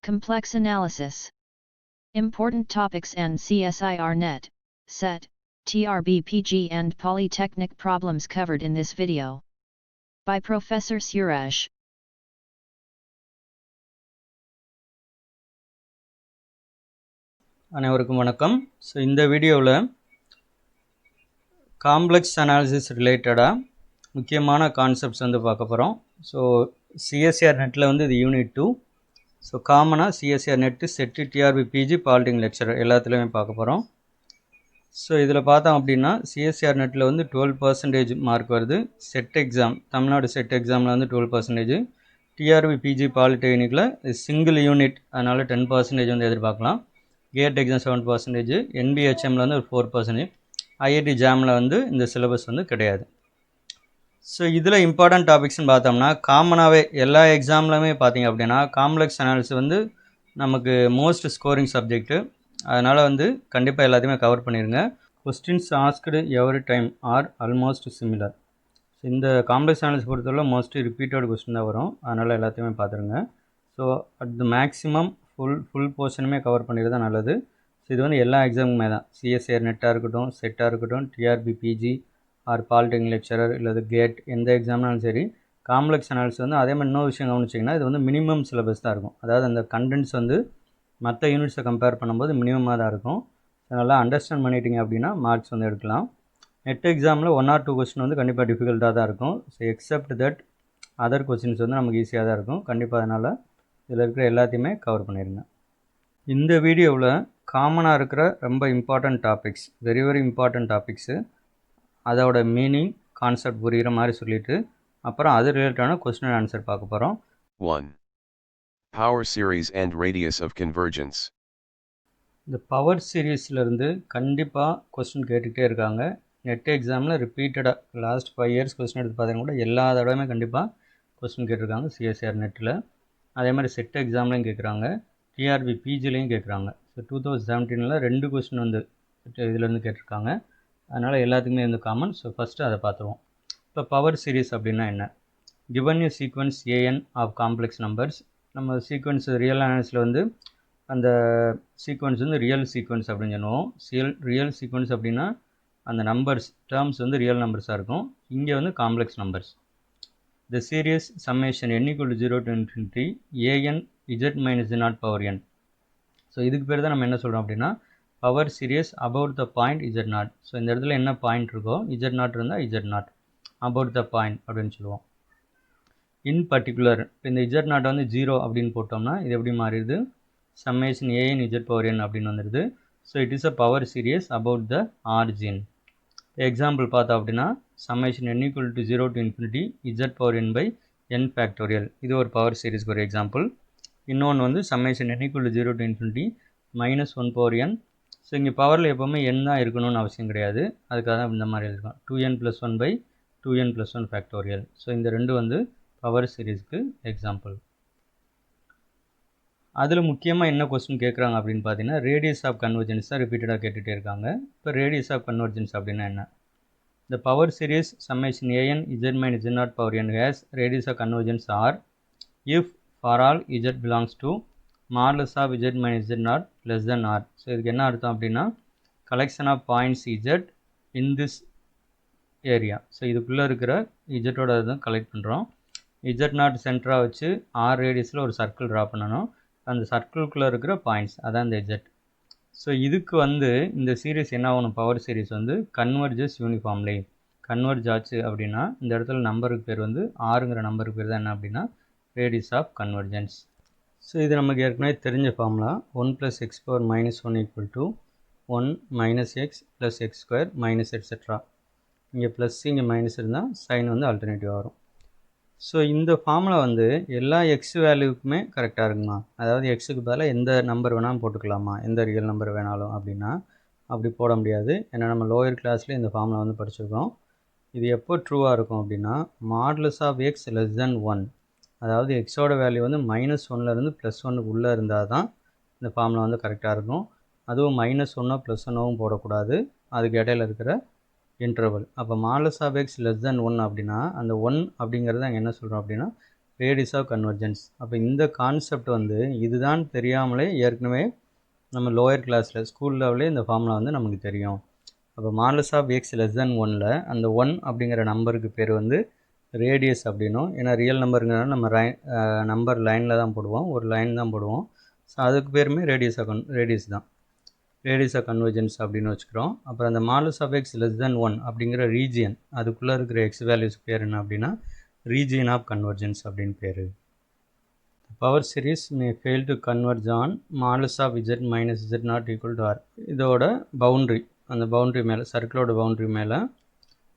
Complex analysis. Important topics and CSIR net, SET, TRBPG and Polytechnic problems covered in this video. By Professor Suraj. அனைவருக்கும் வணக்கம். So இந்த வீடியோவில் complex analysis ரிலேட்டடாக முக்கியமான concepts வந்து பார்க்க போகிறோம். ஸோ சிஎஸ்ஆர் நெட்டில் வந்து இது யூனிட் 2. ஸோ காமனாக CSIR net set TRB PG polytechnic lecturer எல்லாத்துலேயுமே பார்க்க போகிறோம். ஸோ இதில் பார்த்தோம் அப்படின்னா சிஎஸ்ஆர் நெட்டில் வந்து 12% மார்க் வருது. செட் எக்ஸாம் தமிழ்நாடு செட் எக்ஸாமில் வந்து 12%. டிஆர்பி பிஜி பாலிடெக்னிக்கில் சிங்கிள் யூனிட் அதனால் 10% வந்து எதிர்பார்க்கலாம். கேட் எக்ஸாம் 7%, என்பிஹெச்எம்மில் வந்து ஒரு 4%, ஐஐடி ஜாமில் வந்து இந்த சிலபஸ் வந்து கிடையாது. ஸோ இதில் இம்பார்ட்டன்ட் டாபிக்ஸ்னு பார்த்தோம்னா காமனாகவே எல்லா எக்ஸாம்லையுமே பார்த்திங்க அப்படின்னா காம்ப்ளெக்ஸ் அனாலிசிஸ் வந்து நமக்கு மோஸ்ட் ஸ்கோரிங் சப்ஜெக்ட்டு. அதனால் வந்து கண்டிப்பாக எல்லாத்தையுமே கவர் பண்ணிடுங்க. Questions asked every time are almost similar. இந்த காம்ப்ளெக்ஸ் அனாலிசிஸ் பொறுத்தவரை மோஸ்ட்லி ரிப்பீட்டட் கொஸ்டின் தான் வரும். அதனால் எல்லாத்தையுமே பார்த்துருங்க. So at the maximum full போர்ஷனுமே கவர் பண்ணிடுறது தான் நல்லது. ஸோ இது வந்து எல்லா எக்ஸாமுமே தான், சிஎஸ்ஆர் நெட்டாக இருக்கட்டும், செட்டாக இருக்கட்டும், TRB PG or polytechnic lecturer இல்லது கேட் எந்த எக்ஸாம்னாலும் சரி, காம்ப்ளெக்ஸ் அனாலிசிஸ் வந்து அதே மாதிரி இன்னொரு விஷயம் கவனிச்சிங்கன்னா இது வந்து மினிமம் சிலபஸ் தான் இருக்கும். அதாவது அந்த கண்டென்ட்ஸ் வந்து மற்ற யூனிட்ஸை கம்பேர் பண்ணும்போது மினிமமாக தான் இருக்கும். ஸோ நல்லா அண்டர்ஸ்டாண்ட் பண்ணிட்டீங்க அப்படின்னா மார்க்ஸ் வந்து எடுக்கலாம். நெட் எக்ஸாமில் 1 or 2 கொஸ்டின் வந்து கண்டிப்பாக டிஃபிகல்ட்டாக தான் இருக்கும். So accept that other questions வந்து நமக்கு ஈஸியாக தான் இருக்கும். கண்டிப்பாக அதனால் இதில் இருக்கிற எல்லாத்தையுமே கவர் பண்ணிடுங்க. இந்த வீடியோவில் காமனாக இருக்கிற ரொம்ப important topics, very important topics, அதோட மீனிங் கான்செப்ட் புரிகிற மாதிரி சொல்லிவிட்டு அப்புறம் அது ரிலேட்டடான கொஸ்டின் அண்ட் ஆன்சர் பார்க்க போகிறோம். 1. Power series and radius of convergence. இந்த பவர் சீரீஸ்லேருந்து கண்டிப்பாக கொஸ்டின் கேட்டுகிட்டே இருக்காங்க. நெட் எக்ஸாமில் ரிப்பீட்டடாக லாஸ்ட் 5 years கொஸ்டின் எடுத்து பார்த்தீங்கன்னா கூட எல்லா தடவையுமே கண்டிப்பாக கொஸ்டின் கேட்டிருக்காங்க சிஎஸ்ஆர் நெட்டில். அதே மாதிரி செட் எக்ஸாம்லையும் கேட்குறாங்க, டிஆர்பி பிஜிலையும் கேட்குறாங்க. ஸோ 2017 2 கொஸ்டின் வந்து இதிலேருந்து கேட்டிருக்காங்க. அதனால் எல்லாத்துக்குமே வந்து காமன். ஸோ ஃபஸ்ட்டு அதை பார்த்துருவோம். இப்போ பவர் சீரீஸ் அப்படின்னா என்ன? Given you sequence a n of complex numbers. நம்ம சீக்வன்ஸ் ரியல் அனாலிசிஸில் வந்து அந்த சீக்வன்ஸ் வந்து ரியல் சீக்வன்ஸ் அப்படின்னு சொல்லுவோம். ரியல் சீக்வன்ஸ் அப்படின்னா அந்த நம்பர்ஸ் டேர்ம்ஸ் வந்து ரியல் நம்பர்ஸாக இருக்கும். இங்கே வந்து complex numbers. The series summation n equal to 0 to infinity an z minus z0 power n. So இதுக்கு பேர் தான் நம்ம என்ன சொல்கிறோம் அப்படின்னா power series about the point z0. So இந்த இடத்துல என்ன பாயிண்ட் இருக்கோ z0 இருந்தால் z0 அபவுட் த பாயிண்ட் அப்படின்னு சொல்லுவோம். இன் பர்டிகுலர் இந்த z0 வந்து 0 அப்படின்னு போட்டோம்னா இது எப்படி மாறிடுது? Summation an z power n அப்படின்னு வந்துடுது. So it is a power series about the origin. Example பார்த்தோம் அப்படின்னா summation n equal to 0 to infinity z power n by n factorial. இது ஒரு பவர் சீரிஸ்க்கு ஒரு எக்ஸாம்பிள். இன்னொன்று வந்து summation n equal to 0 to infinity minus 1 power n. So இங்கே பவரில் எப்போவுமே n தான் இருக்கணும்னு அவசியம் கிடையாது. அதுக்காக தான் இந்த மாதிரி இருக்கும் 2n plus 1 by 2n plus 1 factorial. So இந்த ரெண்டு வந்து பவர் சீரிஸ்க்கு எக்ஸாம்பிள். அதில் முக்கியமாக என்ன கொஸ்டின் கேட்குறாங்க அப்படின்னு பார்த்தீங்கன்னா ரேடியஸ் ஆஃப் கன்வர்ஜென்ஸ் தான் ரிப்பீட்டடாக கேட்டுகிட்டே இருக்காங்க. இப்போ ரேடியஸ் ஆஃப் கன்வர்ஜென்ஸ் அப்படின்னா என்ன? The power series summation an z minus z0 power n has radius of convergence r if for all z belongs to modulus of z minus z0 less than r. So இதுக்கு என்ன அர்த்தம் அப்படின்னா collection of points z in this area. So இதுக்குள்ளே இருக்கிற z-ஓட தான் collect பண்ணுறோம். z0 சென்டராக வச்சு r ரேடியஸில் ஒரு சர்க்கிள் ட்ரா பண்ணணும். அந்த சர்க்கிள்குள்ளே இருக்கிற பாயிண்ட்ஸ் அதான் இந்த z. ஸோ இதுக்கு வந்து இந்த சீரீஸ் என்ன ஆகணும்? பவர் சீரீஸ் வந்து கன்வர்ஜஸ் யூனிஃபார்ம்லி. கன்வர்ஜ் ஆச்சு அப்படின்னா இந்த இடத்துல நம்பருக்கு பேர் வந்து ஆறுங்கிற நம்பருக்கு பேர் தான் என்ன அப்படின்னா ரேடியஸ் ஆஃப் கன்வர்ஜென்ஸ். ஸோ இது நமக்கு ஏற்கனவே தெரிஞ்ச formula 1 + x power -1 equal to 1 - x + x square minus etc. இங்கே ப்ளஸ் இங்கே மைனஸ் இருந்தால் சைன் வந்து ஆல்டர்னேட்டிவ் வரும். ஸோ இந்த ஃபார்முலா வந்து எல்லா எக்ஸ் வேல்யூக்குமே கரெக்டாக இருக்குமா? அதாவது எக்ஸுக்கு பதிலாக எந்த நம்பர் வேணாலும் போட்டுக்கலாமா, எந்த ரியல் நம்பர் வேணாலும் அப்படின்னா அப்படி போட முடியாது. ஏன்னா நம்ம லோயர் கிளாஸில் இந்த ஃபார்முலா வந்து படிச்சிருக்கோம். இது எப்போ ட்ரூவாக இருக்கும் அப்படின்னா modulus of x less than 1, அதாவது எக்ஸோட வேல்யூ வந்து -1லேருந்து +1 உள்ளே இருந்தால் தான் இந்த ஃபார்முலா வந்து கரெக்டாக இருக்கும். அதுவும் -1 +1 போடக்கூடாது, அதுக்கு இடையில இருக்கிற இன்டர்வல். அப்போ modulus of x less than 1 அப்படின்னா அந்த 1 அப்படிங்கிறது அங்கே என்ன சொல்கிறோம் அப்படின்னா ரேடியஸ் ஆஃப் கன்வர்ஜென்ஸ். அப்போ இந்த கான்செப்ட் வந்து இதுதான் தெரியாமலே ஏற்கனவே நம்ம லோயர் கிளாஸில் ஸ்கூல் லெவலே இந்த ஃபார்முலா வந்து நமக்கு தெரியும். அப்போ modulus of x less than 1ல் அந்த 1 அப்படிங்கிற நம்பருக்கு பேர் வந்து ரேடியஸ் அப்படின்னும். ஏன்னா ரியல் நம்பருங்கிறனால நம்ம நம்பர் லைனில் தான் போடுவோம், ஒரு லைன் தான் போடுவோம். ஸோ அதுக்கு பேருமே ரேடியஸ் தான், ரேடியஸ் ஆஃப் கன்வர்ஜென்ஸ் அப்படின்னு வச்சுக்கிறோம். அப்புறம் அந்த modulus of x less than 1 அப்படிங்கிற ரீஜியன், அதுக்குள்ளே இருக்கிற எக்ஸ் வேல்யூஸ் பேர் என்ன அப்படின்னா ரீஜியன் ஆஃப் கன்வர்ஜென்ஸ் அப்படின்னு பேர். Power series may fail to converge on modulus of z minus z not equal to r. இதோட பவுண்ட்ரி, அந்த பவுண்ட்ரி மேலே, சர்க்கிளோட பவுண்ட்ரி மேலே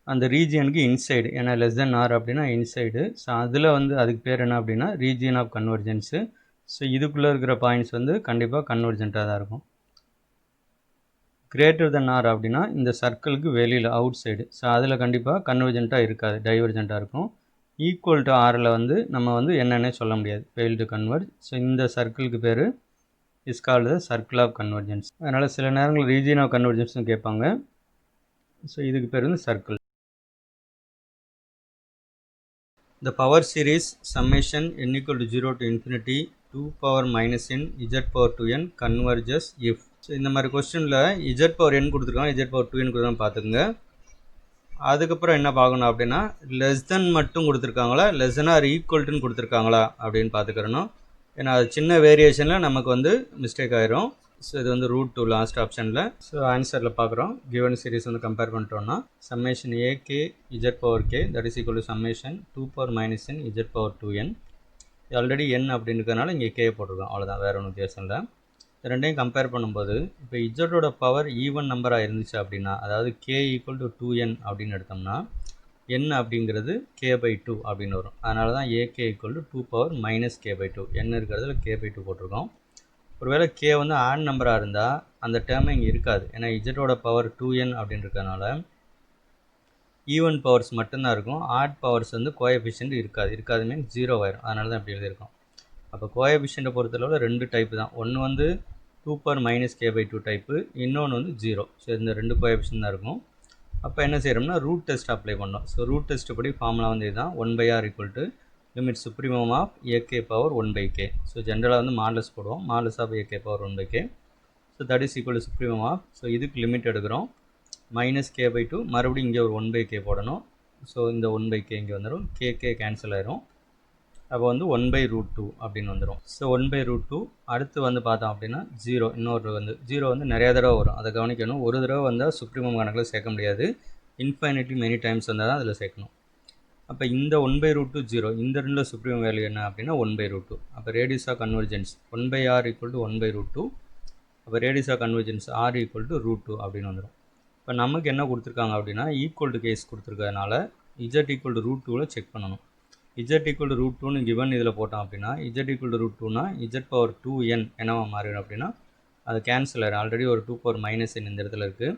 அந்த ரீஜியனுக்கு இன்சைடு, ஏன்னா லெஸ் தென் ஆர் அப்படின்னா இன்சைடு. ஸோ அதில் வந்து அதுக்கு பேர் என்ன அப்படின்னா ரீஜியன் ஆஃப் கன்வர்ஜென்ஸு. ஸோ இதுக்குள்ளே இருக்கிற பாயிண்ட்ஸ் வந்து கண்டிப்பாக கன்வர்ஜென்ட்டாக தான் இருக்கும். கிரேட்டர் தென் ஆர் அப்படின்னா இந்த சர்க்கிளுக்கு வெளியில் அவுட் சைடு, ஸோ அதில் கண்டிப்பாக கன்வர்ஜென்ட்டாக இருக்காது, டைவர்ஜென்ட்டாக இருக்கும். ஈக்குவல் டு ஆரில் வந்து நம்ம வந்து என்னென்னே சொல்ல முடியாது, ஃபெயில் டு கன்வர்ஜ். ஸோ இந்த சர்க்கிளுக்கு பேர் is called the circle of convergence. அதனால் சில நேரங்கள் ரீஜியன் ஆஃப் கன்வர்ஜென்ஸ்னு கேட்பாங்க. ஸோ இதுக்கு பேர் வந்து circle. The power series summation n equal to 0 to infinity 2 power minus n z power 2n converges if. So இந்த மாதிரி கொஸ்டினில் z power n கொடுத்துருக்காங்க, z power 2n கொடுத்துருக்காங்க பார்த்துக்குங்க. அதுக்கப்புறம் என்ன பார்க்கணும் அப்படின்னா லெஸ் தென் மட்டும் கொடுத்துருக்காங்களா, லெஸ் தென் ஆர் ஈக்குவல்ட்டுன்னு கொடுத்துருக்காங்களா அப்படின்னு பார்த்துக்கிறணும். ஏன்னா அது சின்ன வேரியேஷனில் நமக்கு வந்து மிஸ்டேக் ஆயிரும். ஸோ இது வந்து √2 லாஸ்ட் ஆப்ஷனில். ஸோ ஆன்சரில் பார்க்குறோம், கிவன் சீரிஸ் வந்து கம்பேர் பண்ணிட்டோம்னா summation AK Z power K that is equal to summation 2 power minus n Z power 2n. Already n அப்படின்னு இருக்கிறனால இங்கே கே போட்டிருக்கோம், அவ்வளோதான், வேறு ஒன்றும் வித்தியாசம் இல்லை. ரெண்டையும் கம்பேர் பண்ணும்போது இப்போ இஜட்டோட பவர் ஈவன் நம்பராக இருந்துச்சு அப்படின்னா, அதாவது கே ஈக்குவல் டு 2n அப்படின்னு எடுத்தோம்னா n அப்படிங்கிறது k/2 அப்படின்னு வரும். அதனால தான் AK equal to 2 power minus k/2, n இருக்கிறதுல k/2 போட்டிருக்கோம். ஒருவேளை கே வந்து ஆட் நம்பராக இருந்தால் அந்த டேர்ம் இங்கே இருக்காது, ஏன்னா இஜட்டோட பவர் 2n அப்படின்னு இருக்கிறதுனால ஈவன் பவர்ஸ் மட்டும்தான் இருக்கும், ஆட் பவர்ஸ் வந்து கோஎஃபிஷியன்ட் இருக்காது மீன்ஸ் 0 ஆயிரும். அதனால தான் இப்படி எழுதியிருக்கோம். அப்போ கோஎஃபிஷியண்ட்டை பொறுத்தளவில் 2 டைப்பு தான், ஒன்று வந்து 2 பவர் மைனஸ் k/2 டைப்பு, இன்னொன்று வந்து 0. ஸோ இந்த 2 கோஎஃபிஷியன்ட் தான் இருக்கும். அப்போ என்ன செய்கிறோம்னா ரூட் டெஸ்ட் அப்ளை பண்ணோம். ஸோ ரூட் டெஸ்ட் படி ஃபார்முலா வந்து இதுதான், 1/r equal to limit supremum of a k power 1/k. ஸோ ஜென்ரலாக வந்து மாடலஸ் போடுவோம், modulus of a k power 1/k. So that is equal to supremum of, so இதுக்கு லிமிட் எடுக்கிறோம் மைனஸ் k/2, மறுபடியும் இங்கே ஒரு 1/k போடணும். ஸோ இந்த 1/k இங்கே வந்துடும், கே கேன்சல் ஆயிரும். அப்போ வந்து 1/√2 அப்படின்னு வந்துடும். ஸோ 1/√2 அடுத்து வந்து பார்த்தோம் அப்படின்னா 0, இன்னொரு வந்து 0 வந்து நிறையா தடவை வரும், அதை கவனிக்கணும். ஒரு தடவை வந்தால் சுப்ரீமம் கணக்கில் சேர்க்க முடியாது, இன்ஃபைனிட்லி மெனி டைம்ஸ் வந்தால் தான் அதில் சேர்க்கணும். அப்போ இந்த 1/√2 0, இந்த ரெண்டில் சுப்ரீம் வேல்யூ என்ன அப்படின்னா 1/√2. அப்போ radius of convergence 1/r equal to 1/√2. அப்போ radius of convergence r equal to √2 அப்படின்னு வந்துடும். இப்போ நமக்கு என்ன கொடுத்துருக்காங்க அப்படின்னா ஈக்குவல் டு கேஸ் கொடுத்துருக்கறதுனால z ஈக்குவல் டு √2வில் செக் பண்ணணும். z ஈக்குவல் டு √2ன்னு கிவன் இதில் போட்டோம் அப்படின்னா z ஈக்குவல் டு √2னா z பவர் 2n என்னவா மாறிடும் அப்படின்னா அது கேன்சல் ஆயிடும். ஆல்ரெடி ஒரு 2 பவர் மைனஸ் n இந்த இடத்துல இருக்குது.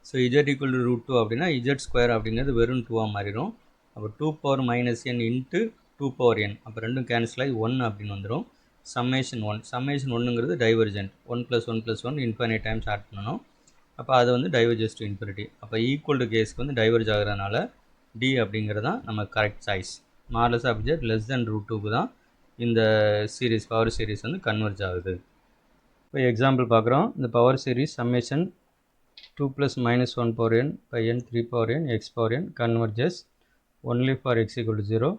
ஸோ z ஈக்குவல் டு √2 அப்படின்னா z ஸ்கொயர் அப்படிங்கிறது வெறும் 2ஆக மாறிடும். அப்போ 2 power minus n into 2 power n, அப்போ ரெண்டும் கேன்சல் ஆகி 1 அப்படின்னு வந்துடும். சம்மேஷன் 1, சம்மேஷன் 1ங்கிறது டைவர்ஜென்ட், 1 + 1 + 1 இன்ஃபைனைட் டைம்ஸ் ஆட் பண்ணணும். அப்போ அது வந்து டைவர்ஜஸ் டு இன்ஃபினிட்டி. அப்போ ஈக்குவல் டு கேஸ்க்கு வந்து டைவர்ஜ் ஆகிறதுனால டி அப்படிங்கிறது தான் நம்ம correct choice. Modulus of z less than √2க்கு தான் இந்த சீரிஸ், பவர் சீரிஸ் வந்து கன்வர்ஜ் ஆகுது. இப்போ எக்ஸாம்பிள் பார்க்குறோம். இந்த power series summation 2 + -1 power n by n 3 power n x power n converges only for x equal to 0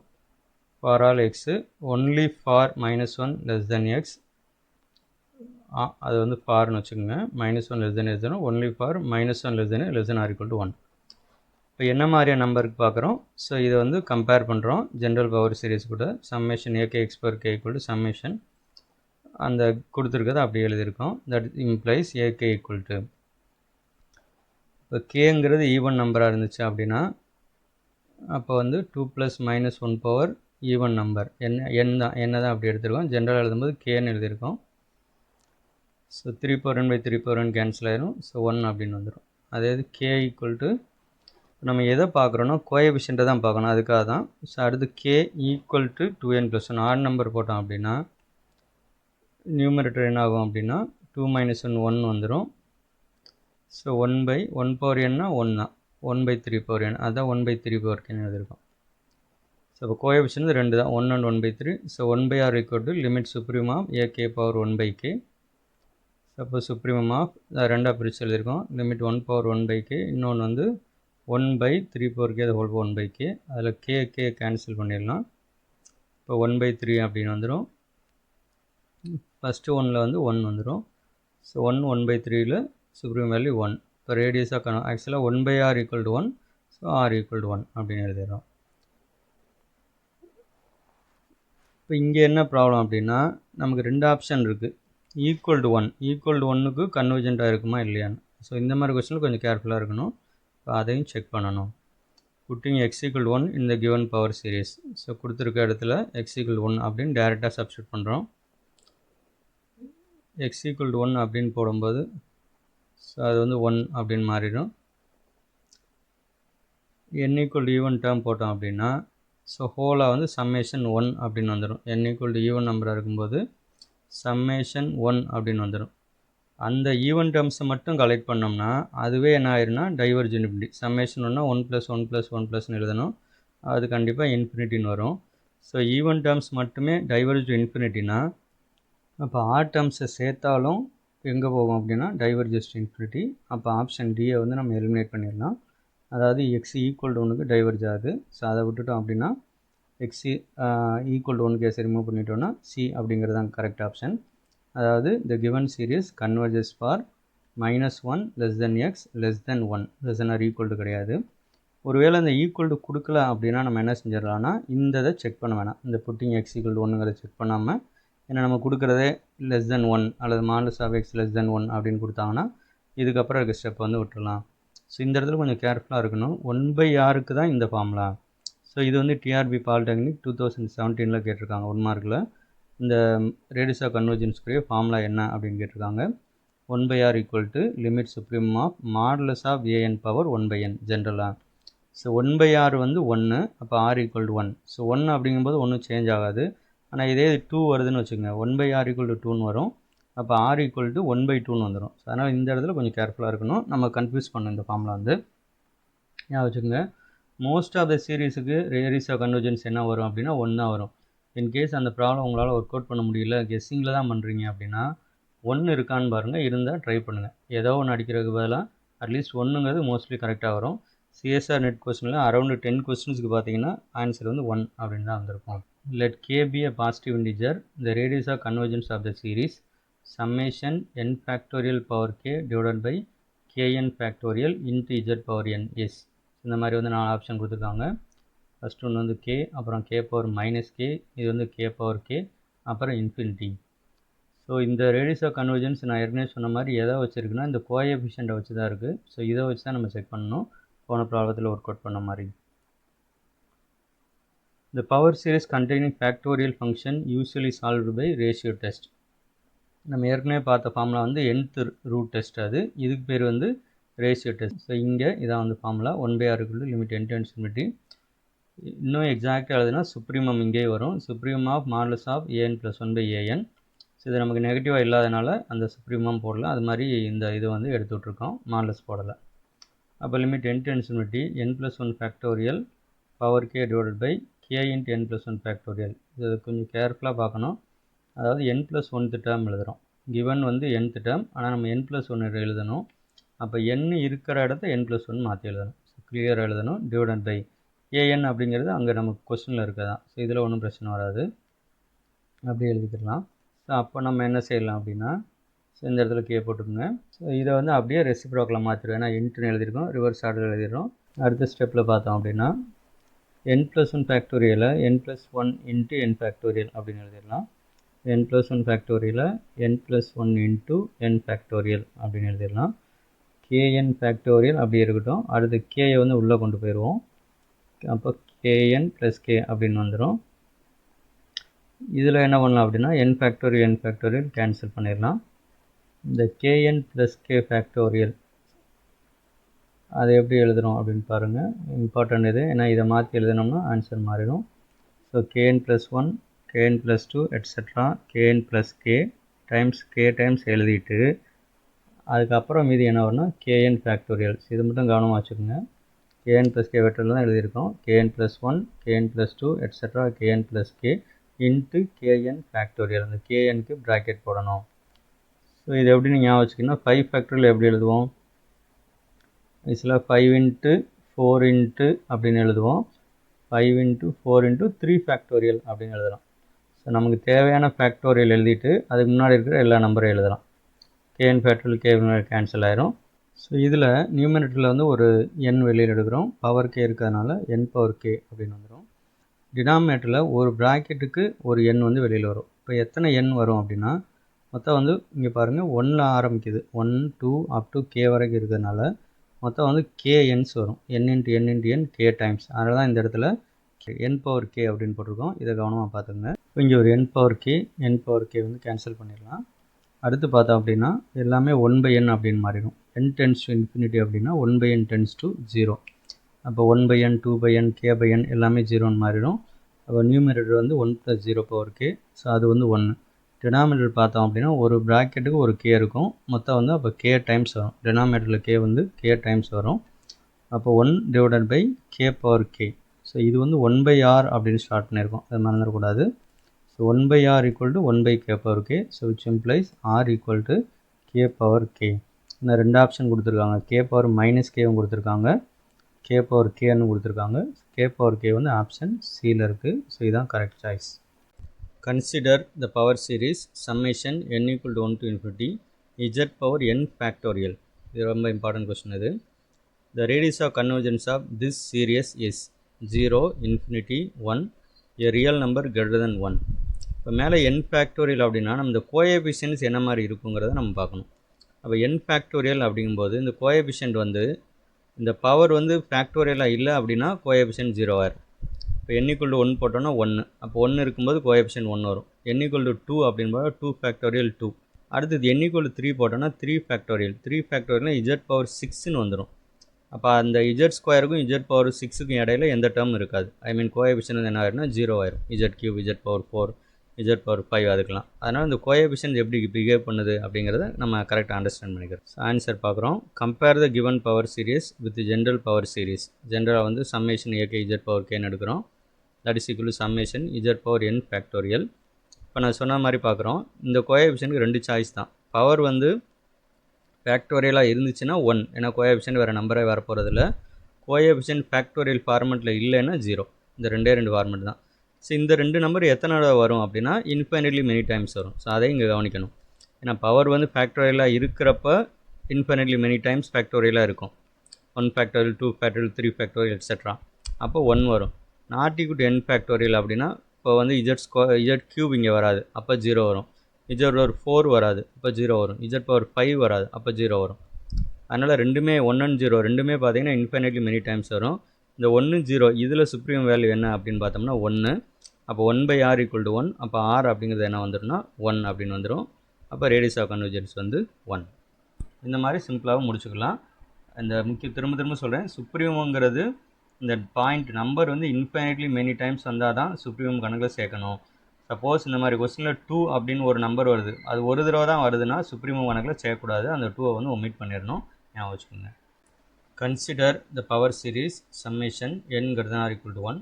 for all x only for -1 less than x. அது வந்து ஃபார்னு வச்சுக்கோங்க, -1 less than x only for -1 less than or equal to 1. இப்போ என்ன மாதிரியான நம்பருக்கு பார்க்குறோம். So இதை வந்து கம்பேர் பண்ணுறோம் ஜென்ரல் பவர் சீரிஸ் கூட. Summation ak(x power k) equal to summation அந்த கொடுத்துருக்கதை அப்படி எழுதியிருக்கோம். That implies ak equal to, இப்போ கேங்கிறது ஈவன் நம்பராக இருந்துச்சு அப்படின்னா அப்போ வந்து 2 + -1 பவர் ஈவன் நம்பர் என்ன தான் அப்படி எடுத்துருக்கோம். ஜென்ரலாக எழுதும்போது கேன்னு எழுதியிருக்கோம். So 3 power n by 3 power n cancel ஆயிரும். ஸோ 1 அப்படின்னு வந்துடும். அதே கே ஈக்குவல் டு நம்ம எதை பார்க்குறோன்னா கோஎஃபிஷியண்ட்டை தான் பார்க்கணும், அதுக்காக தான். ஸோ அடுத்து K equal to 2n + 1 add number போட்டோம் அப்படின்னா நியூமரேட்டர் என்ன ஆகும் அப்படின்னா 2 - 1 1 வந்துடும். ஸோ 1/1 power n 1 தான், 1/3 power n, அதுதான் 1/3 power k எழுதியிருக்கோம். ஸோ இப்போ கோஎஃபிஷியன்ட் 2 தான் 1 and 1/3. So 1/r equal to limit supremum of a k power 1/k. Suppose supremum of ரெண்டாக பிரித்து எழுதியிருக்கோம் லிமிட் 1 power 1/k, இன்னொன்று வந்து 1/3 power k whole 1/k. அதில் k கேன்சல் பண்ணிடலாம். இப்போ 1/3 அப்படின்னு வந்துடும். ஃபஸ்ட்டு ஒன்னில் வந்து 1 வந்துடும். ஸோ 1/3ல் supremum value 1. இப்போ ரேடியஸாக ஆக்சுவலாக 1/r equal to 1. So r equal to 1 அப்படின்னு எழுதிடுறோம். இப்போ இங்கே என்ன ப்ராப்ளம் அப்படின்னா நமக்கு 2 ஆப்ஷன் இருக்குது. ஈக்குவல் டு 1க்கு கன்வர்ஜெண்ட்டாக இருக்குமா இல்லையான்னு. ஸோ இந்த மாதிரி கொஸ்டினில் கொஞ்சம் கேர்ஃபுல்லாக இருக்கணும். இப்போ அதையும் செக் பண்ணணும். Pudding x equal to 1 in the given power series. So கொடுத்துருக்க இடத்துல x equal to 1 அப்படின்னு டேரெக்டாக சப்ஸ்டியூட் பண்ணுறோம். x equal to 1 அப்படின்னு போடும்போது ஸோ அது வந்து 1 அப்படின்னு மாறிடும். n equal to even term போட்டோம் அப்படின்னா ஸோ ஹோலாக வந்து சம்மேஷன் 1 அப்படின்னு வந்துடும். n equal to even நம்பராக இருக்கும்போது சம்மேஷன் 1 அப்படின்னு வந்துடும். அந்த ஈவன் டேர்ம்ஸை மட்டும் கலெக்ட் பண்ணோம்னா அதுவே என்ன ஆயிருன்னா டைவர்ஜென்ட் இப்படி சம்மேஷன் 1 1 + 1 எழுதணும். அது கண்டிப்பாக இன்ஃபினிட்டின்னு வரும். ஸோ ஈவன் டேர்ம்ஸ் மட்டுமே டைவர்ஜ் இன்ஃபினிட்டினா அப்போ ஆர் டேர்ம்ஸை சேர்த்தாலும் எங்கே போகும் அப்படின்னா டைவர்ஜஸ் இன்ஃபினிட்டி. அப்போ ஆப்ஷன் டியை வந்து நம்ம எலிமினேட் பண்ணிடலாம். அதாவது எக்ஸ் ஈக்குவல் டு 1க்கு டைவர்ஜ் ஆகுது. ஸோ அதை விட்டுட்டோம் அப்படின்னா எக்ஸ் ஈக்குவல் டு 1 கேஸை ரிமூவ் பண்ணிட்டோன்னா சி அப்படிங்கிறது தான் கரெக்ட் ஆப்ஷன். அதாவது the given series converges for -1 less than x less than 1 less than or equal to கிடையாது. ஒருவேளை அந்த ஈக்குவல் டு கொடுக்கல அப்படின்னா நம்ம என்ன செஞ்சிடலாம்னா இந்த இதை செக் பண்ண வேணாம். இந்த புட்டிங் x equal to 1ங்கிறத செக் பண்ணாமல் ஏன்னா நம்ம கொடுக்குறதே less than 1 அல்லது modulus of x less than 1 அப்படின்னு கொடுத்தாங்கன்னா இதுக்கப்புறம் இருக்க ஸ்டெப் வந்து விட்டுடலாம். ஸோ இந்த இடத்துல கொஞ்சம் கேர்ஃபுல்லாக இருக்கணும். 1/rக்கு தான் இந்த ஃபார்முலா. ஸோ இது வந்து டிஆர்பி பாலிடெக்னிக் 2017 கேட்டிருக்காங்க 1 மார்க்கில். இந்த ரேடியஸ் ஆஃப் கன்வர்ஜென்ஸ்க்குரிய ஃபார்முலா என்ன அப்படின்னு கேட்டிருக்காங்க. 1/r equal to limit supremum of modulus of an power 1/n ஜென்ரலாக. ஸோ 1/r வந்து 1, அப்போ r equal to 1. ஸோ 1 அப்படிங்கும்போது ஒன்றும் சேஞ்ச் ஆகாது. ஆனால் இதே 2 வருதுன்னு வச்சுக்கோங்க 1/r equal to 2ன்னு வரும். அப்போ r equal to 1/2ன்னு வந்துடும். ஸோ அதனால் இந்த இடத்துல கொஞ்சம் கேர்ஃபுல்லாக இருக்கணும். நம்ம கன்ஃபியூஸ் பண்ணணும் இந்த ஃபார்முலா வந்து ஞாபகம் வச்சுக்கோங்க. மோஸ்ட் ஆஃப் த சீரீஸுக்கு ரேடியஸ் ஆஃப் கன்வர்ஜென்ஸ் என்ன வரும் அப்படின்னா 1 தான் வரும். இன்கேஸ் அந்த ப்ராப்ளம் உங்களால் ஒர்க் அவுட் பண்ண முடியல கெஸ்ஸிங்கில் தான் பண்ணுறீங்க அப்படின்னா 1 இருக்கான்னு பாருங்கள். இருந்தால் ட்ரை பண்ணுங்கள். ஏதோ ஒன்று அடிக்கிறதுக்கு பதிலாக அட்லீஸ்ட் 1ங்கிறது மோஸ்ட்லி கரெக்டாக வரும். சிஎஸ்ஆர் நெட் கொஸ்டினில் அரௌண்ட் 10 கொஸ்டின்ஸ்க்கு பார்த்தீங்கன்னா ஆன்சர் வந்து 1 அப்படின்னு தான் வந்திருக்கும். Let K P a positive integer the radius of convergence of the series summation n factorial power k divided by kn factorial into z power n is. இந்த மாதிரி வந்து 4 option கொடுத்துருக்காங்க. ஃபஸ்ட் ஒன்று வந்து k, அப்புறம் k power -k, இது வந்து k power k, அப்புறம் இன்ஃபினிட்டி. ஸோ இந்த ரேடியஸ் ஆஃப் கன்வர்ஜென்ஸ் நான் ஏற்கனவே சொன்ன மாதிரி எதை வச்சுருக்குன்னா இந்த கோஎஃபிஷியண்ட்டை வச்சு தான் இருக்குது. ஸோ இதை வச்சு தான் நம்ம செக் பண்ணணும் போன ப்ராப்ளத்தில் ஒர்க் அவுட் பண்ண மாதிரி. The power series containing factorial function usually solved by ratio test. நம்ம ஏற்கனவே பார்த்த ஃபார்முலா வந்து nth ரூட் டெஸ்ட். அது இதுக்கு பேர் வந்து ரேஷியோ டெஸ்ட். ஸோ இங்கே இதான் வந்து formula 1/r equal to limit n to infinity. இன்னும் எக்ஸாக்டாக எழுதுனா சுப்ரீமம் இங்கே வரும். Supremum of modulus of an + 1/an. ஸோ இது நமக்கு நெகட்டிவாக இல்லாதனால அந்த சுப்ரீமம் போடல. அது மாதிரி இந்த இது வந்து எடுத்து விட்ருக்கோம், மாடுலஸ் போடலை. அப்போ limit n to infinity n + 1 factorial power k divided by k into n + 1 factorial. இது கொஞ்சம் கேர்ஃபுல்லாக பார்க்கணும். அதாவது n + 1th டேர்ம் எழுதுகிறோம். கிவன் வந்து nth டேர்ம், ஆனால் நம்ம n + 1 எழுதணும். அப்போ n இருக்கிற இடத்த n + 1 மாற்றி எழுதணும். ஸோ கிளியராக எழுதணும். டிவைடட் பை an அப்படிங்கிறது அங்கே நமக்கு கொஸ்டினில் இருக்கதான். ஸோ இதில் ஒன்றும் பிரச்சனை வராது, அப்படி எழுதிக்கலாம். ஸோ அப்போ நம்ம என்ன செய்யலாம் அப்படின்னா ஸோ இந்த இடத்துல கே போட்டுக்கோங்க. ஸோ இதை வந்து அப்படியே ரெசிப்ரோக்கில் மாற்றிடுவோம். ஏன்னா இன்ட்டுன்னு எழுதியிருக்கோம், ரிவர்ஸ் ஆர்டர் எழுதிடுறோம். அடுத்த ஸ்டெப்பில் பார்த்தோம் அப்படின்னா n + 1 ஃபேக்டோரியலை n + 1 into n factorial அப்படின்னு எழுதிடலாம். n + 1 ஃபேக்டோரியலை n + 1 into n factorial அப்படின்னு எழுதிடலாம். kn ஃபேக்டோரியல் அப்படி இருக்கட்டும். அடுத்து கேயை வந்து உள்ளே கொண்டு போயிடுவோம். அப்போ kn + k அப்படின்னு வந்துடும். இதில் என்ன பண்ணலாம் அப்படின்னா n ஃபேக்டோரியல் கேன்சல் பண்ணிடலாம். இந்த kn + k ஃபேக்டோரியல் அதை எப்படி எழுதுகிறோம் அப்படின்னு பாருங்கள். இம்பார்ட்டன்ட் இது, ஏன்னா இதை மாற்றி எழுதினோம்னா ஆன்சர் மாறிடும். So kn + 1 kn + 2 etcetera kn + k times எழுதிட்டு அதுக்கப்புறம் மீதி என்ன வரும்னா kn ஃபேக்டோரியல். இது மட்டும் கவனமாக வச்சுக்கோங்க. kn plus k வெக்டரில் தான் எழுதியிருக்கோம். kn plus 1 kn plus 2 etc. kn plus k into kn factorial. அந்த knக்கு ப்ராக்கெட் போடணும். ஸோ இது எப்படி நீங்கள் ஞாபகம் வச்சுக்கிங்கன்னா 5 ஃபேக்டரியல் எப்படி எழுதுவோம்? இதில் 5 into 4 into அப்படின்னு எழுதுவோம். 5 into 4 into 3 ஃபேக்டோரியல் அப்படின்னு எழுதலாம். ஸோ நமக்கு தேவையான ஃபேக்டோரியல் எழுதிட்டு அதுக்கு முன்னாடி இருக்கிற எல்லா நம்பரையும் எழுதலாம். kn ஃபேக்டரியல் k கேன்சல் ஆயிரும். ஸோ இதில் நியூமரேட்டரில் வந்து ஒரு n வெளியில் எடுக்கிறோம். பவர் k இருக்கிறதுனால n பவர் k அப்படின்னு வந்துடும். டினாமினேட்டரில் ஒரு ப்ராக்கெட்டுக்கு ஒரு n வந்து வெளியில் வரும். இப்போ எத்தனை n வரும் அப்படின்னா மொத்தம் வந்து இங்கே பாருங்கள் 1ல் ஆரம்பிக்குது. 1 2 அப் டு k வரைக்கும் இருக்கிறதுனால மொத்தம் வந்து kns வரும். n into n into n k times. அதனால தான் இந்த இடத்துல n பவர் k அப்படின்னு போட்டிருக்கோம். இதை கவனமாக பார்த்துங்க. இப்போ இங்கே ஒரு n பவர் k வந்து கேன்சல் பண்ணிடலாம். அடுத்து பார்த்தோம் அப்படின்னா எல்லாமே 1/n அப்படின்னு மாறிடும். n டென்ஸ் டு இன்ஃபினிட்டி அப்படின்னா 1/n டென்ஸ் டு 0. அப்போ 1/n 2/n k/n எல்லாமே 0ன்னு மாறிடும். அப்போ நியூமரேட்டர் வந்து 1 + 0 பவர் k. ஸோ அது வந்து 1. டினாமினேட்டர் பார்த்தோம் அப்படின்னா ஒரு ப்ராக்கெட்டுக்கு ஒரு k இருக்கும். மொத்தம் வந்து அப்போ k டைம்ஸ் வரும். டினாமினேட்டரில் k வந்து k டைம்ஸ் வரும். அப்போ 1 divided by k power k. ஸோ இது வந்து 1/r அப்படின்னு ஸ்டார்ட் பண்ணியிருக்கோம். அது மறந்துடக்கூடாது. So 1/r equal to 1/k power k. So which implies r equal to k power k. இந்த ரெண்டு ஆப்ஷன் கொடுத்துருக்காங்க. k பவர் மைனஸ் கேவும் கொடுத்துருக்காங்க, k பவர் kன்னு கொடுத்துருக்காங்க. k பவர் k வந்து ஆப்ஷன் சியில் இருக்குது. ஸோ இதுதான் correct choice. Consider the power series summation n equal to 1 to infinity z power n factorial. இது ரொம்ப important question இது. The radius of convergence of this series is 0, infinity, 1, a real number greater than 1. இப்போ மேலே n factorial அப்படின்னா நம்ம இந்த coefficients என்ன மாதிரி இருக்குங்கிறத நம்ம பார்க்கணும். அப்போ n factorial அப்படிங்கும்போது இந்த கோஎஃபிஷியன்ட் வந்து இந்த பவர் வந்து ஃபேக்டோரியலாக இல்லை அப்படின்னா கோஎஃபிஷியன்ட் 0 ஆயிரும். இப்போ n equal to 1 போட்டோன்னா 1. அப்போ 1 இருக்கும்போது கோஎஃபிஷியன்ட் 1 வரும். n equal to 2 அப்படின்போது 2 ஃபேக்டோரியல் 2. அடுத்தது n equal to 3 போட்டோன்னா 3 ஃபேக்டோரியல். 3 ஃபேக்டோரியல்னா z பவர் 6ன்னு வந்துடும். அப்போ அந்த z ஸ்கொயருக்கும் z பவர் 6க்கும் இடையில எந்த டேர்ம் இருக்காது. ஐ மீன் கோஎஃபிஷியன்ட் என்ன ஆயிரும்னா 0 ஆயிரும். z3 z power 4 z power 5 அதுக்கெலாம். அதனால் இந்த கோஎஃபிஷியன்ட் எப்படி பிஹேவ் பண்ணுது அப்படிங்கிறத நம்ம கரெக்டாக அண்டர்ஸ்டாண்ட் பண்ணிக்கிறோம். ஆன்சர் பார்க்குறோம். Compare the given power series with general power series. ஜென்ரலாக வந்து சம்மேஷன் ak z பவர் kன்னு எடுக்கிறோம். that is equal to summation z power n factorial. இப்போ நான் சொன்ன மாதிரி பார்க்குறோம். இந்த கோஎஃபிஷியன்ட்க்கு ரெண்டு சாய்ஸ் தான். பவர் வந்து ஃபேக்டோரியலாக இருந்துச்சுன்னா 1, ஏன்னா கோஎஃபிஷியன்ட் வேறு நம்பரே வர போகிறதில்ல. கோஎஃபிஷியன்ட் ஃபேக்டோரியல் ஃபார்மெட்டில் இல்லைன்னா 0. இந்த ரெண்டு ஃபார்மெட் தான். ஸோ இந்த ரெண்டு நம்பர் எத்தனை வரும் அப்படின்னா இன்ஃபைனட்லி மெனி டைம்ஸ் வரும். ஸோ அதையும் இங்கே கவனிக்கணும். ஏன்னா பவர் வந்து ஃபேக்டோரியலாக இருக்கிறப்ப இன்ஃபைனட்லி மெனி டைம்ஸ் ஃபேக்டோரியலாக இருக்கும். 1 ஃபேக்டோரியல் 2 ஃபேக்டோரியல் 3 ஃபேக்டோரியல் எட்ஸெட்ரா. அப்போ 1 வரும். Not equal to n factorial அப்படின்னா இப்போ வந்து z கியூப் இங்கே வராது, அப்போ 0 வரும். z பவர் 4 வராது, அப்போ 0 வரும். z பவர் 5 வராது, அப்போ 0 வரும். அதனால் ரெண்டுமே 1 and 0 ரெண்டுமே பார்த்தீங்கன்னா இன்ஃபைனட்லி மெனி டைம்ஸ் வரும். இந்த 1 0 இதில் சுப்ரீம் வேல்யூ என்ன அப்படின்னு பார்த்தோம்னா 1. அப்போ 1/r ஈக்குவல் டு 1. அப்போ r அப்படிங்கிறது என்ன வந்துடும்னா 1 அப்படின்னு வந்துடும். அப்போ ரேடியஸ் ஆஃப் கன்வர்ஜென்ஸ் வந்து 1. இந்த மாதிரி சிம்பிளாகவும் முடிச்சுக்கலாம். இந்த திரும்ப சொல்கிறேன், சுப்ரீமுங்கிறது இந்த பாயிண்ட் நம்பர் வந்து இன்ஃபைனட்லி மெனி டைம்ஸ் வந்தால் தான் சுப்ரீம் கணக்கில் சேர்க்கணும். சப்போஸ் இந்த மாதிரி கொஸ்டினில் 2 அப்படின்னு ஒரு நம்பர் வருது, அது ஒரு தடவை தான் வருதுன்னா சுப்ரீம் கணக்கில் சேர்க்கக்கூடாது. அந்த 2 வந்து ஒமிட் பண்ணிடணும். ஞாபகம் வச்சுக்கோங்க. Consider the power series summation n greater than or equal to 1.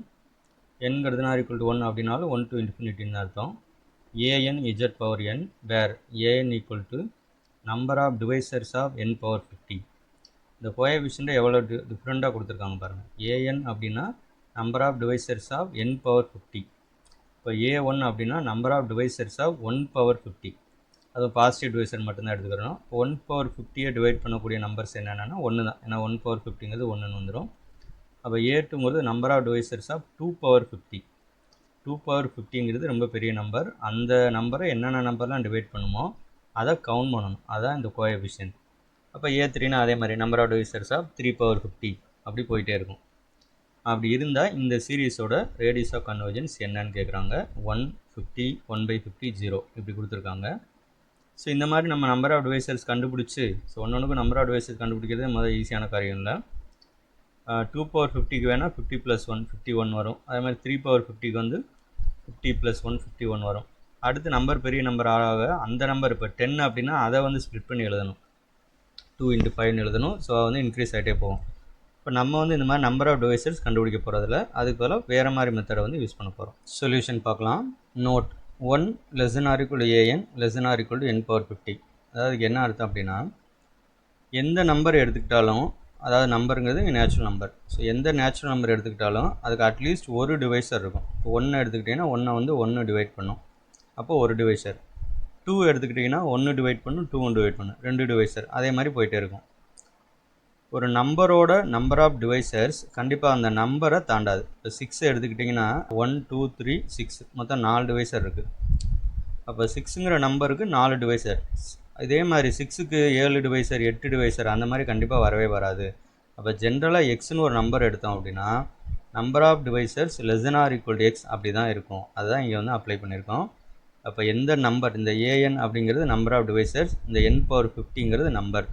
n greater than or equal to 1 அப்படின்னாலும் 1 to infinity அர்த்தம். an z power n where an equal to number of divisors of n power 50. இந்த coefficient எவ்வளோ டிஃப்ரெண்ட்டாக கொடுத்துருக்காங்க பாருங்கள். an அப்படின்னா number of divisors of n power 50. இப்போ a1 அப்படின்னா number of divisors of 1 power 50. அதுவும் பாசிட்டிவ் டிவைசர் மட்டும்தான் எடுத்துக்கிறோம். 1 பவர் 50யை டிவைட் பண்ணக்கூடிய நம்பர்ஸ் என்னென்னா 1 தான். ஏன்னா 1 பவர் 50ங்கிறது 1ன்னு வந்துடும். அப்போ a2ங்கிறது number of divisors of 2 power 50. 2 power 50ங்கிறது ரொம்ப பெரிய நம்பர். அந்த நம்பரை என்னென்ன நம்பர்லாம் டிவைட் பண்ணுமோ அதை கவுண்ட் பண்ணணும். அதான் இந்த கோஎஃபிஷியன்ட். அப்போ a3னா அதே மாதிரி number of divisors of 3 power 50 அப்படி போயிட்டே இருக்கும். அப்படி இருந்தால் இந்த சீரீஸோட ரேடியஸ் ஆஃப் கன்வர்ஜென்ஸ் என்னன்னு கேட்குறாங்க. 1 50 1/50 0 இப்படி கொடுத்துருக்காங்க. ஸோ இந்த மாதிரி நம்ம நம்பர் ஆஃப் டிவைசர்ஸ் கண்டுபிடிச்சி, ஸோ ஒன்றுக்கும் நம்பர் ஆஃப் டிவைசர்ஸ் கண்டுபிடிக்கிறது முதல்ல ஈஸியான காரியம் இல்லை. 2 பவர் 50க்கு வேணால் 50 + 1 51 வரும். அதே மாதிரி 3 பவர் 50க்கு வந்து 50 + 1 51 வரும். அடுத்து நம்பர் பெரிய நம்பர் ஆக அந்த நம்பர் இப்போ 10 அப்படின்னா அதை வந்து ஸ்ப்ளிட் பண்ணி எழுதணும். 2 × 5ன்னு எழுதணும். ஸோ வந்து இன்க்ரீஸ் ஆகிட்டே போகும். இப்போ நம்ம வந்து இந்த மாதிரி நம்பர் ஆஃப் டிவைசஸ் கண்டுபிடிக்க போகிறதில்ல, அதுக்கு பதிலாக வேறு மாதிரி மெத்தடை வந்து யூஸ் பண்ண போகிறோம். சொல்யூஷன் பார்க்கலாம். Note 1 ≤ an ≤ n power 50. அதாவது என்ன அர்த்தம் அப்படின்னா, எந்த நம்பர் எடுத்துக்கிட்டாலும், அதாவது நம்பருங்கிறது நேச்சுரல் நம்பர். ஸோ எந்த நேச்சுரல் நம்பர் எடுத்துக்கிட்டாலும் அதுக்கு அட்லீஸ்ட் ஒரு டிவைசர் இருக்கும். இப்போ 1 எடுத்துக்கிட்டிங்கன்னா 1 வந்து 1 டிவைட் பண்ணும், அப்போது ஒரு டிவைசர். 2 எடுத்துக்கிட்டிங்கன்னா 1 டிவைட் பண்ணும், 2 டிவைட் பண்ணும், 2 டிவைசர். அதே மாதிரி போயிட்டே இருக்கும். ஒரு நம்பரோட நம்பர் ஆஃப் டிவைசர்ஸ் கண்டிப்பாக அந்த நம்பரை தாண்டாது. இப்போ 6 எடுத்துக்கிட்டிங்கன்னா 1 2 3 6 மொத்தம் 4 டிவைசர் இருக்குது. அப்போ 6ங்கிற நம்பருக்கு 4 டிவைசர். இதே மாதிரி 6க்கு 7 டிவைசர் 8 டிவைசர் அந்த மாதிரி கண்டிப்பாக வரவே வராது. அப்போ ஜென்ரலாக எக்ஸ்னு ஒரு நம்பர் எடுத்தோம் அப்படின்னா நம்பர் ஆஃப் டிவைசர்ஸ் <= x அப்படி தான் இருக்கும். அதுதான் இங்கே வந்து அப்ளை பண்ணியிருக்கோம். அப்போ எந்த நம்பர், இந்த an அப்படிங்கிறது நம்பர் ஆஃப் டிவைசர்ஸ், இந்த n பவர் 50ங்கிறது நம்பர்.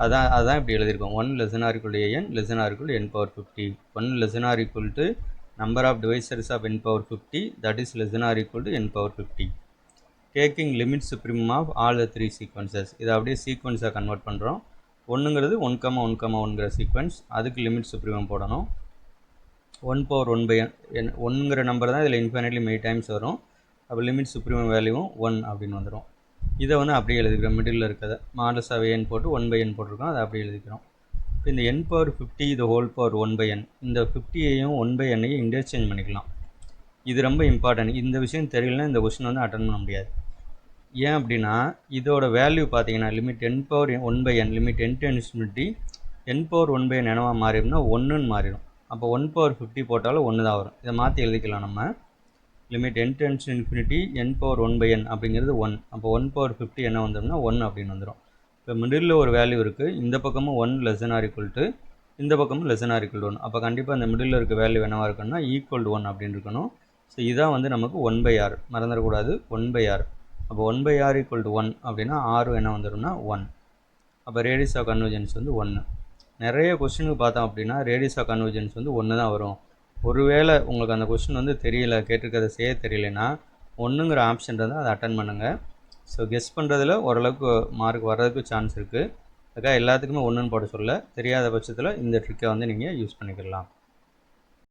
அதான் இப்படி எழுதியிருக்கோம். 1 <= an <= n power 50. 1 <= number of divisors of n power 50, that is <= n power 50. Taking limit supremum of all the 3 sequences. இதை அப்படியே சீக்வன்ஸாக கன்வெர்ட் பண்ணுறோம். 1ங்கிறது 1,1,1ங்கிற சீக்வன்ஸ், அதுக்கு லிமிட் சுப்ரீமம் போடணும். 1 பவர் 1/n 1ங்கிற நம்பர் தான் இதில் இன்ஃபைனைட்லி மெனி டைம்ஸ் வரும். அப்போ லிமிட் சுப்ரீமம் வேல்யூவும் 1 அப்படின்னு வந்துடும். இதை வந்து அப்படியே எழுதிக்கிறோம். மிடில் இருக்கிறத மாடல்ஸ் ஆஃப் n போட்டு 1/n போட்டிருக்கோம், அதை அப்படியே எழுதிக்கிறோம். இப்போ இந்த n பவர் 50 இது ஹோல் பவர் 1/n, இந்த 50ஐயும் 1/n-ஐயும் இன்டர்சேஞ்ச் பண்ணிக்கலாம். இது ரொம்ப இம்பார்ட்டன்ட். இந்த விஷயம் தெரியலனா இந்த கொஸ்டின் வந்து அட்டன் பண்ண முடியாது. ஏன் அப்படின்னா இதோட வேல்யூ பார்த்தீங்கன்னா limit n power 1/n limit n tends to n power 1/n என்னவா மாறிடும்னா 1ன்னு மாறிடும். அப்போ 1 பவர் 50 போட்டாலும் 1 தான் வரும். இதை மாற்றி எழுதிக்கலாம். நம்ம limit n tends to n power 1/n அப்படிங்கிறது 1. அப்போ 1 பவர் 50 என்ன வந்துடும்னா 1 அப்படின்னு வந்துடும். இப்போ மிடில் ஒரு வேல்யூ இருக்குது, இந்த பக்கமும் 1 <= இந்த பக்கமும் <= 1. அப்போ கண்டிப்பாக இந்த மிடில் இருக்க வேல்யூ என்னவாக இருக்குன்னா =1 அப்படின்னு இருக்கணும். ஸோ இதான் வந்து நமக்கு 1/r, மறந்துடக்கூடாது 1/r. அப்போ 1/r = 1 அப்படின்னா r என்ன வந்துடும்னா 1. அப்போ ரேடியஸ் ஆஃப் கன்வர்ஜென்ஸ் வந்து 1. நிறைய கொஸ்டினுக்கு பார்த்தோம் அப்படின்னா ரேடியஸ் ஆஃப் கன்வர்ஜென்ஸ் வந்து 1 தான் வரும். ஒருவேளை உங்களுக்கு அந்த கொஸ்டின் வந்து தெரியல, கேட்டிருக்கிறத செய்ய தெரியலைன்னா 1ங்கிற ஆப்ஷன் இருந்தால் அதை அட்டன் பண்ணுங்கள். ஸோ கெஸ் பண்ணுறதுல ஓரளவுக்கு மார்க் வர்றதுக்கு சான்ஸ் இருக்குது. அதுக்காக எல்லாத்துக்குமே 1ன்னு போட சொல்ல, தெரியாத பட்சத்தில் இந்த ட்ரிக்கை வந்து நீங்கள் யூஸ் பண்ணிக்கலாம்.